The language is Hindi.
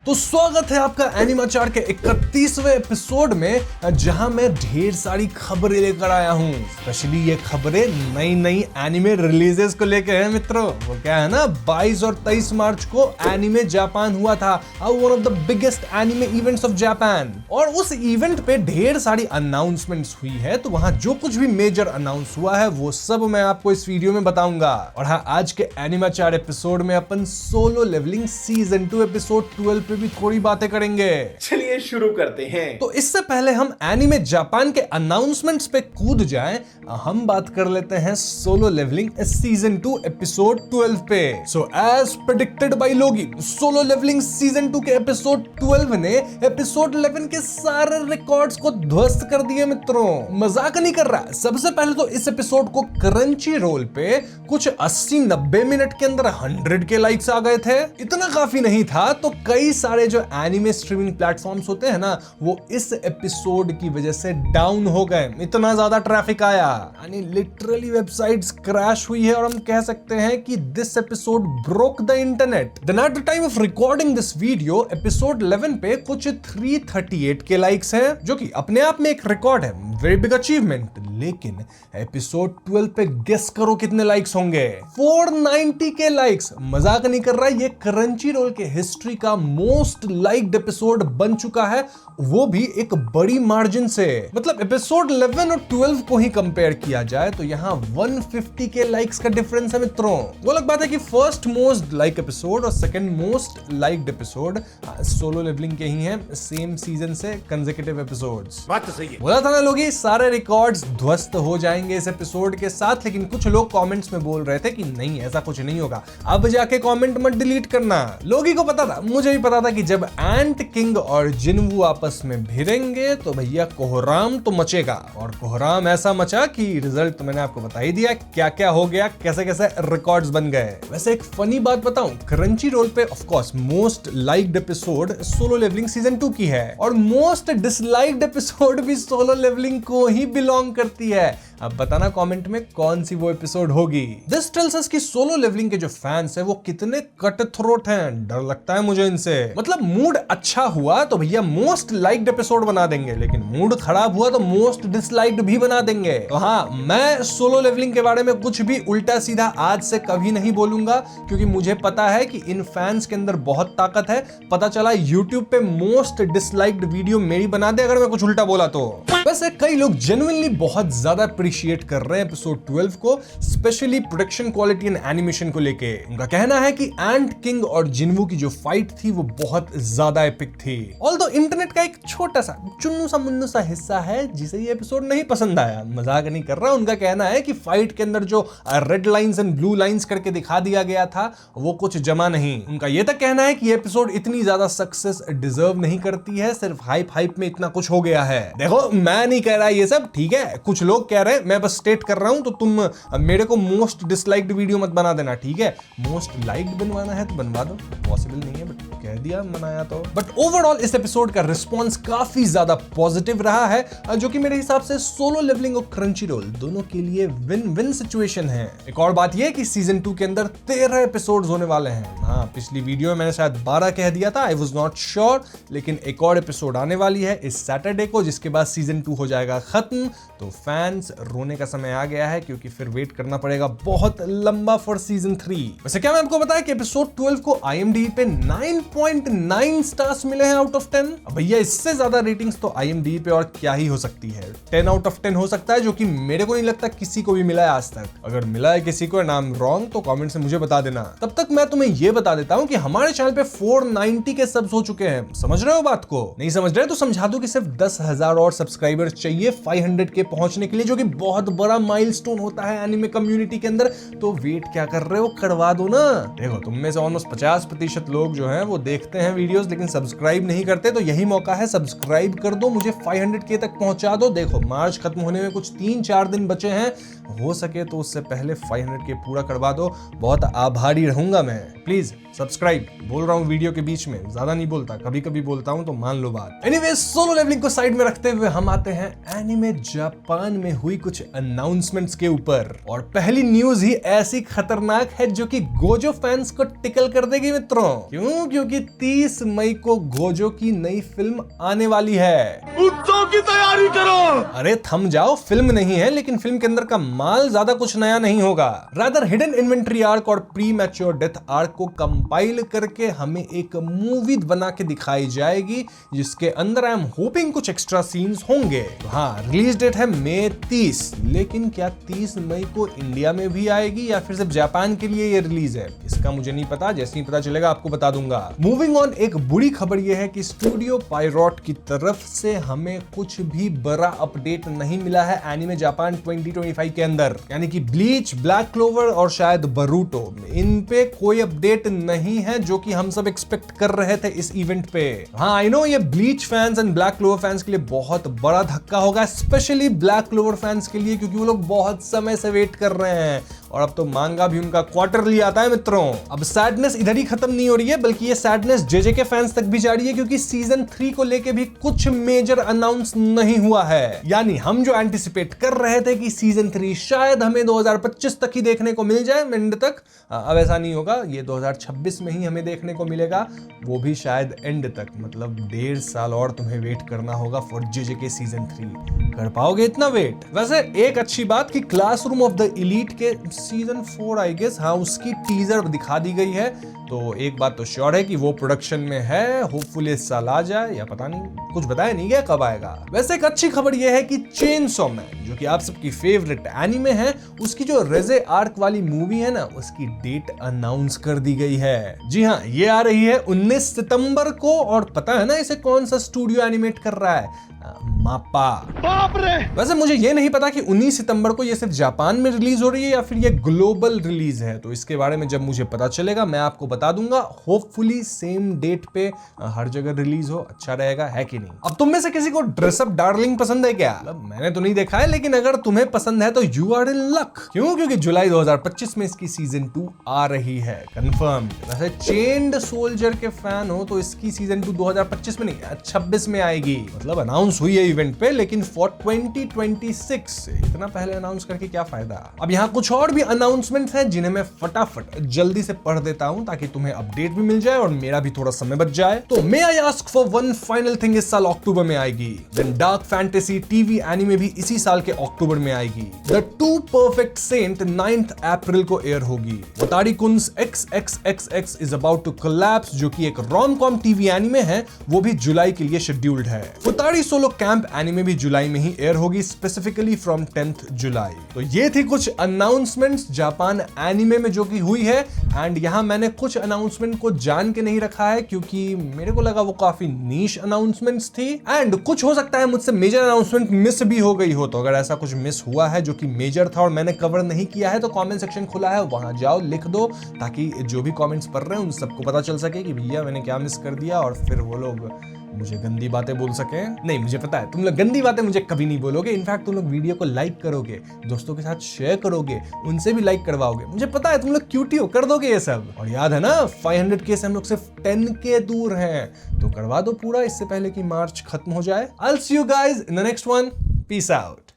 तो स्वागत है आपका एनिमाचार के 31वें एपिसोड में, जहां मैं ढेर सारी खबरें लेकर आया हूं। स्पेशली ये खबरें नई नई एनिमे रिलीजेस को लेकर है मित्रों। वो क्या है ना, 22 और 23 मार्च को एनिमे जापान हुआ था, one of the biggest anime events of Japan. और उस इवेंट पे ढेर सारी अनाउंसमेंट्स हुई है, तो वहां जो कुछ भी मेजर अनाउंस हुआ है वो सब मैं आपको इस वीडियो में बताऊंगा। और हाँ, आज के एनिमाचार एपिसोड में अपन सोलो लेवलिंग सीजन 2 एपिसोड 12 पे भी थोड़ी बातें करेंगे। चलिए शुरू करते हैं। तो इससे पहले हम एनिमे जापान के अनाउंसमेंट्स पे कूद जाएं, हम बात कर लेते हैं सोलो लेवलिंग सीजन 2 एपिसोड 12 पे। सो एज प्रेडिक्टेड बाय लोगी, सोलो लेवलिंग सीजन 2 के एपिसोड 12 ने एपिसोड 11 के सारे रिकॉर्ड्स को ध्वस्त कर दिए मित्रों। मजाक नहीं कर रहा। सबसे पहले तो इस एपिसोड को क्रंची रोल पे कुछ 80-90 मिनट के अंदर 100 के लाइक्स आ गए थे। इतना काफी नहीं था तो कई सारे जो एनिमे स्ट्रीमिंग प्लेटफॉर्म्स होते हैं ना, वो इस एपिसोड की वजह से डाउन हो गए। इतना ज्यादा ट्रैफिक आया, यानी लिटरली वेबसाइट्स क्रैश हुई है। और हम कह सकते हैं कि this episode broke the internet. Then at the time of recording this video, episode 11 पे कुछ 338 के लाइक्स हैं, जो कि अपने आप में एक रिकॉर्ड है, वेरी बिग अचीवमेंट। लेकिन एपिसोड 12 पे गेस करो कितने लाइक्स होंगे? 490 के लाइक्स। मजाक नहीं कर रहा, ये क्रंची रोल के हिस्ट्री का मोस्ट लाइक्ड एपिसोड बन चुका है, वो भी एक बड़ी मार्जिन से। मतलब एपिसोड 11 और 12 को ही कंपेयर किया जाए तो यहां 150 के लाइक्स का डिफरेंस है मित्रों। वो अलग बात है कि फर्स्ट मोस्ट लाइक एपिसोड और second most liked episode solo levelling के ही हैं, सेम सीजन से कंसेक्यूटिव एपिसोड्स। बात तो सही है। बोला था ना लोगी, सारे रिकॉर्ड्स ध्वस्त हो जाएंगे इस एपिसोड के साथ। लेकिन कुछ लोग कमेंट्स में बोल रहे थे कि नहीं, ऐसा कुछ नहीं होगा। अब जाके कमेंट मत डिलीट करना। लोगी को पता था, मुझे भी पता था कि जब एंट किंग और जिनवू आपस में भिड़ेंगे तो भैया कोहराम तो मचेगा। और कोहराम ऐसा मचा कि रिजल्ट तो मैंने आपको बता ही दिया, क्या क्या हो गया, कैसे कैसे रिकॉर्ड्स बन गए। वैसे एक फनी बात बताऊं, क्रंची रोल पे of course most liked episode solo levelling season 2 की है, और मोस्ट डिसलाइक्ड एपिसोड भी सोलो लेवलिंग को ही बिलोंग करती है। अब बताना कमेंट में कौन सी वो एपिसोड होगी। दिस टेल्स अस कि सोलो लेवलिंग के जो फैंस हैं वो कितने कट थ्रोट हैं। डर लगता है मुझे इनसे। मतलब मूड अच्छा हुआ तो भैया मोस्ट लाइक्ड एपिसोड बना देंगे, लेकिन मूड खराब हुआ तो मोस्ट डिसलाइक्ड भी बना देंगे। तो हाँ, मैं सोलो लेवलिंग के बारे में कुछ भी उल्टा सीधा आज से कभी नहीं बोलूंगा, क्योंकि मुझे पता है कि इन फैंस के अंदर बहुत ताकत है। पता चला यूट्यूब पे मोस्ट डिसलाइक्ड वीडियो मेरी बना दे अगर मैं कुछ उल्टा बोला तो। वैसे कई लोग जेन्युइनली बहुत ज्यादा अप्रिशिएट कर रहे हैं एपिसोड 12 को, specially production quality and animation को लेके। उनका कहना है कि एंट किंग और जिनवू की जो फाइट थी वो बहुत ज्यादा एपिक थी। ऑल्दो इंटरनेट का एक छोटा सा चुन्नू सा मुन्नू सा हिस्सा है जिसे ये एपिसोड नहीं पसंद आया। मजाक नहीं कर रहा। उनका कहना है कि फाइट के अंदर जो red lines and blue lines करके दिखा दिया गया था वो कुछ जमा नहीं। उनका ये तक कहना है कि ये एपिसोड इतनी ज्यादा सक्सेस डिजर्व नहीं करती है, सिर्फ हाइप में इतना कुछ हो गया है। देखो, मैं नहीं कह रहा ये सब, ठीक है? कुछ लोग कह रहे हैं, मैं बस स्टेट कर रहा हूं, तो तुम मेरे को मोस्ट डिसलाइक्ड वीडियो मत बना देना, ठीक है? मोस्ट लाइक्ड बनवाना है तो बनवा दो, पॉसिबल नहीं है, बट कह दिया, मनाया तो। बट ओवरऑल इस एपिसोड का रिस्पॉन्स काफी ज्यादा पॉजिटिव रहा है, जो कि मेरे हिसाब से सोलो लेवलिंग और क्रंची रोल दोनों के लिए विन विन सिचुएशन है। एक और बात यह कि सीजन 2 के अंदर 13 एपिसोड्स होने वाले हैं। हाँ, पिछली वीडियो में मैंने शायद 12 कह दिया था, आई वाज नॉट श्योर, लेकिन एक और एपिसोड आने वाली है इस सैटरडे को, जिसके बाद सीजन 2 हो जाएगा खत्म। तो फैंस रोने का समय आ गया है, क्योंकि फिर वेट करना पड़ेगा बहुत लंबा फॉर सीजन 3। वैसे क्या मैं आपको बताया कि एपिसोड 12 को IMDb पे 9.9 स्टार्स मिले हैं आउट ऑफ 10। भैया इससे ज्यादा रेटिंग्स तो IMDb पे और क्या ही हो सकती है। 10 आउट ऑफ 10 हो सकता है, जो कि मेरे को नहीं लगता किसी को भी मिला है आज तक। अगर मिला है किसी को एंड आई एम रॉन्ग तो कमेंट से मुझे बता देना। तब तक मैं तुम्हें यह बता देता हूं कि हमारे चैनल पे 490 के सब्स हो चुके हैं। समझ रहे हो बात को? नहीं समझ रहे तो समझा दो कि सिर्फ 10,000 और सब्सक्राइबर्स चाहिए 500 के पहुंचने के लिए, जो कि बहुत बड़ा माइलस्टोन होता है एनिमे कम्युनिटी के अंदर। तो वेट क्या कर रहे हो, करवा दो ना। देखो, तुम में से ऑलमोस्ट 50% लोग जो हैं वो देखते हैं वीडियोस लेकिन सब्सक्राइब नहीं करते, तो यही मौका है, सब्सक्राइब कर दो, मुझे 500K तक पहुंचा दो। देखो, मार्च खत्म होने में कुछ 3-4 दिन बचे हैं, हो सके तो उससे पहले 500K पूरा करवा दो। बहुत आभारी रहूंगा मैं। Please subscribe. बोल रहा हूँ वीडियो के बीच में, ज्यादा नहीं बोलता, कभी कभी बोलता हूँ तो मान लो बात। एनीवेज, सोलो लेवलिंग को साइड में रखते हुए हम आते हैं एनिमे जापान में हुई कुछ अनाउंसमेंट्स के ऊपर। और पहली न्यूज ही ऐसी खतरनाक है जो कि गोजो फैंस को टिकल कर देगी मित्रों। क्यों? क्योंकि 30 मई को गोजो की नई फिल्म आने वाली है। उत्सव की तैयारी करो। अरे थम जाओ, फिल्म नहीं है लेकिन फिल्म के अंदर का माल ज्यादा कुछ नया नहीं होगा। रादर हिडन इन्वेंट्री आर्क और प्री मैच्योर डेथ आर्क को कंपाइल करके हमें एक मूवी बना के दिखाई जाएगी, जिसके अंदर आई एम होपिंग कुछ एक्स्ट्रा सीन्स होंगे। तो हाँ, रिलीज डेट है मई 30, लेकिन क्या 30 मई को इंडिया में भी आएगी या फिर सिर्फ जापान के लिए ये रिलीज है, इसका मुझे नहीं पता। जैसे ही पता चलेगा आपको बता दूंगा। मूविंग ऑन, एक बुरी खबर यह है कि स्टूडियो पायरोट की तरफ से हमें कुछ भी बड़ा अपडेट नहीं मिला है एनीमे जापान 2025 के अंदर। यानी कि ब्लीच, ब्लैक क्लोवर और शायद बरूटो, इन पे कोई अपडेट नहीं है जो कि हम सब एक्सपेक्ट कर रहे थे इस इवेंट पे। हाँ, आई नो ये bleach fans and black clover fans के लिए बहुत बड़ा धक्का होगा, स्पेशली ब्लैक क्लोवर फैंस के लिए, क्योंकि वो लोग बहुत समय से वेट कर रहे हैं और अब तो मांगा भी उनका क्वार्टरली आता है मित्रों। अब सैडनेस इधर ही खत्म नहीं हो रही है, बल्कि ये सैडनेस जेजे के फैंस तक भी जा रही है, क्योंकि सीजन 3 को लेके भी कुछ मेजर अनाउंस नहीं हुआ है। यानी हम जो एंटिसिपेट कर रहे थे कि सीजन 3 शायद हमें 2025 तक ही देखने को मिल जाए, एंड तक, अब ऐसा नहीं होगा। ये 2026 में ही हमें देखने को मिलेगा, वो भी शायद एंड तक। मतलब 1.5 साल और तुम्हें वेट करना होगा फॉर जेजे के सीजन 3। कर पाओगे इतना वेट? वैसे एक अच्छी बात कि क्लासरूम ऑफ द एलीट के सीजन 4 आई गेस, हाँ, उसकी टीजर दिखा दी गई है। तो एक बात तो श्योर है कि वो प्रोडक्शन में है, होपफुली इस साल आ जाए, या पता नहीं, कुछ बताया नहीं गया कब आएगा। वैसे एक अच्छी खबर यह है कि चेनसॉ मैन, जो कि आप सबकी फेवरेट एनीमे है, उसकी जो रेजे आर्क वाली मूवी है ना, उसकी डेट अनाउंस कर दी गई है। जी हाँ, ये आ रही है 19 सितंबर को। और पता है ना इसे कौन सा स्टूडियो एनिमेट कर रहा है? मापा। बाप रे! वैसे मुझे ये नहीं पता कि 19 सितंबर को ये सिर्फ जापान में रिलीज हो रही है या फिर ये ग्लोबल रिलीज है। तो इसके बारे में जब मुझे पता चलेगा मैं आपको बता दूंगा। होपफुली सेम डेट पे हर जगह रिलीज हो, अच्छा रहेगा, है कि नहीं? अब तुम में से किसी को ड्रेसअप डार्लिंग पसंद है क्या? मैंने तो नहीं देखा है, लेकिन अगर तुम्हें पसंद है तो यू आर इन लक। क्यों? क्योंकि जुलाई 2025 में इसकी सीजन 2 आ रही है, कंफर्म। वैसे चेन्ड सोल्जर के फैन हो तो इसकी सीजन 2 2025 में नहीं, 26 में आएगी। मतलब अनाउंस हुई है इवेंट पे, लेकिन फॉर 2026 इतना पहले अनाउंस करके क्या फायदा। अब यहाँ कुछ और भी अनाउंसमेंट हैं जिन्हें मैं फटाफट जल्दी से पढ़ देता हूं, ताकि तुम्हें अपडेट भी मिल जाए और मेरा भी थोड़ा समय बच जाए। तो may I ask for one final thing, इस साल अक्टूबर में आएगी। Then dark fantasy TV anime भी इसी साल के अक्टूबर में आएगी। द टू परफेक्ट सेंट 9 अप्रैल को एयर होगी। Watari kun's XXXX is about to collapse, जो कि एक रोम कॉम टीवी एनीमे है, वो भी जुलाई के लिए शेड्यूल्ड है। फुतारी सोलो कैंप एनीमे भी जुलाई में ही एयर होगी, स्पेसिफिकली फ्रॉम 10th जुलाई। तो ये थी कुछ अनाउंसमेंट्स जापान एनीमे में जो कि हुई है। एंड यहां मैंने कुछ अनाउंसमेंट को जान के नहीं रखा है, क्योंकि मेरे को लगा वो काफी नीश अनाउंसमेंट्स थी। एंड कुछ हो सकता है मुझसे मेजर अनाउंसमेंट मिस भी हो गई हो। तो अगर ऐसा कुछ मिस हुआ है जो कि मेजर था और मैंने कवर नहीं किया है, तो कमेंट सेक्शन खुला है, वहां जाओ, लिख दो, ताकि जो भी कमेंट्स पढ़ रहे हैं उन सबको पता चल सके कि भैया मैंने क्या मिस कर दिया, और फिर वो लोग मुझे गंदी बातें बोल सके। नहीं, मुझे पता है तुम लोग गंदी बातें मुझे कभी नहीं बोलोगे। इनफैक्ट तुम लोग वीडियो को लाइक करोगे, दोस्तों के साथ शेयर करोगे, उनसे भी लाइक करवाओगे। मुझे पता है तुम लोग क्यूटी हो, कर दोगे ये सब। और याद है ना, 500K से हम लोग सिर्फ 10K दूर हैं, तो करवा दो पूरा, इससे पहले कि मार्च खत्म हो जाए। I'll see you guys in the next one. Peace out.